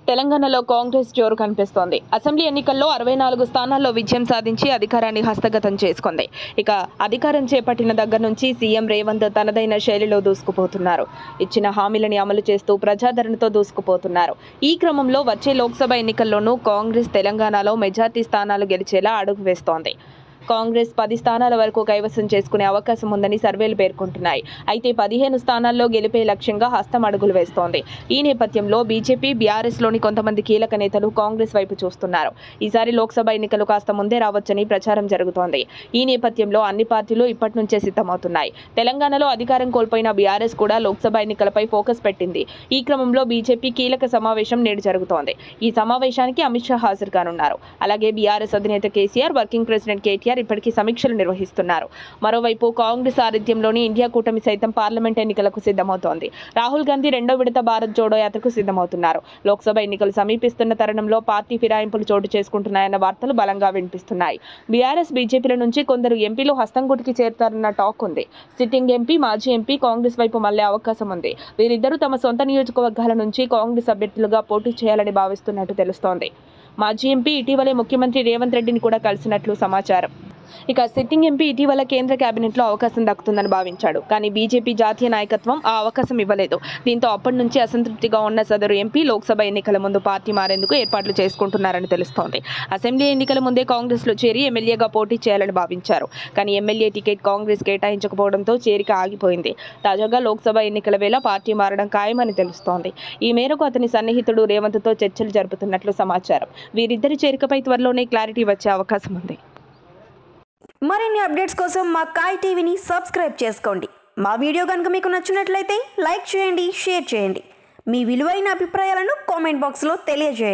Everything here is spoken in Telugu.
తెలంగాణలో కాంగ్రెస్ జోరు కనిపిస్తోంది. అసెంబ్లీ ఎన్నికల్లో 64 స్థానాల్లో విజయం సాధించి అధికారాన్ని హస్తగతం చేసుకుంది. ఇక అధికారం చేపట్టిన దగ్గర నుంచి సీఎం రేవంత్ తనదైన శైలిలో దూసుకుపోతున్నారు. ఇచ్చిన హామీలని అమలు చేస్తూ ప్రజాదరణతో దూసుకుపోతున్నారు. ఈ క్రమంలో వచ్చే లోక్సభ ఎన్నికల్లోనూ కాంగ్రెస్ తెలంగాణలో మెజార్టీ స్థానాలు గెలిచేలా అడుగు వేస్తోంది. కాంగ్రెస్ 10 స్థానాల వరకు కైవసం చేసుకునే అవకాశం ఉందని సర్వేలు పేర్కొంటున్నాయి. అయితే 15 స్థానాల్లో గెలిపే లక్ష్యంగా హస్తం అడుగులు వేస్తోంది. ఈ నేపథ్యంలో బీజేపీ, బీఆర్ఎస్లోని కొంతమంది కీలక నేతలు కాంగ్రెస్ వైపు చూస్తున్నారు. ఈసారి లోక్సభ ఎన్నికలు కాస్త ముందే రావచ్చని ప్రచారం జరుగుతోంది. ఈ నేపథ్యంలో అన్ని పార్టీలు ఇప్పటి నుంచే సిద్ధమవుతున్నాయి. తెలంగాణలో అధికారం కోల్పోయిన బీఆర్ఎస్ కూడా లోక్సభ ఎన్నికలపై ఫోకస్ పెట్టింది. ఈ క్రమంలో బీజేపీ కీలక సమావేశం నేడు జరుగుతోంది. ఈ సమావేశానికి అమిత్ షా హాజరు కానున్నారు. అలాగే బీఆర్ఎస్ అధినేత కేసీఆర్, వర్కింగ్ ప్రెసిడెంట్ కేటీఆర్ ఇప్పటికీ సమీక్షలు నిర్వహిస్తున్నారు. మరోవైపు కాంగ్రెస్ సారథ్యంలోని ఇండియా కూటమి సైతం పార్లమెంట్ ఎన్నికలకు సిద్ధమవుతోంది. రాహుల్ గాంధీ రెండో విడత భారత్ జోడో యాత్రకు సిద్ధమవుతున్నారు. లోక్సభ ఎన్నికలు సమీపిస్తున్న తరుణంలో పార్టీ ఫిరాయింపులు చోటు చేసుకుంటున్నాయన్న వార్తలు బలంగా వినిపిస్తున్నాయి. బీఆర్ఎస్, బీజేపీల నుంచి కొందరు ఎంపీలు హస్తం గుటికి చేరుతారన్న టాక్ ఉంది. సిట్టింగ్ ఎంపీ, మాజీ ఎంపీ కాంగ్రెస్ వైపు మళ్లే అవకాశం ఉంది. వీరిద్దరూ తమ సొంత నియోజకవర్గాల నుంచి కాంగ్రెస్ అభ్యర్థులుగా పోటీ చేయాలని భావిస్తున్నట్టు తెలుస్తోంది. మాజీ ఎంపీ ఇటీవలే ముఖ్యమంత్రి రేవంత్ రెడ్డిని కూడా కలిసినట్లు సమాచారం. ఇక సిట్టింగ్ ఎంపీ ఇటీవల కేంద్ర కేబినెట్లో అవకాశం దక్కుతుందని భావించాడు. కానీ బీజేపీ జాతీయ నాయకత్వం ఆ అవకాశం ఇవ్వలేదు. దీంతో అప్పటి నుంచి అసంతృప్తిగా ఉన్న సదరు ఎంపీ లోక్సభ ఎన్నికల ముందు పార్టీ మారేందుకు ఏర్పాట్లు చేసుకుంటున్నారని తెలుస్తోంది. అసెంబ్లీ ఎన్నికల ముందే కాంగ్రెస్లో చేరి ఎమ్మెల్యేగా పోటీ చేయాలని భావించారు. కానీ ఎమ్మెల్యే టికెట్ కాంగ్రెస్ కేటాయించకపోవడంతో చేరిక ఆగిపోయింది. తాజాగా లోక్సభ ఎన్నికల వేళ పార్టీ మారడం ఖాయమని తెలుస్తోంది. ఈ మేరకు అతని సన్నిహితుడు రేవంత్తో చర్చలు జరుపుతున్నట్లు సమాచారం. వీరిద్దరి చేరికపై త్వరలోనే క్లారిటీ వచ్చే అవకాశం ఉంది. మరిన్ని అప్డేట్స్ కోసం మా కాయ్ టీవీని సబ్స్క్రైబ్ చేసుకోండి. మా వీడియో కనుక మీకు నచ్చినట్లయితే లైక్ చేయండి, షేర్ చేయండి. మీ విలువైన అభిప్రాయాలను కామెంట్ బాక్స్లో తెలియజేయండి.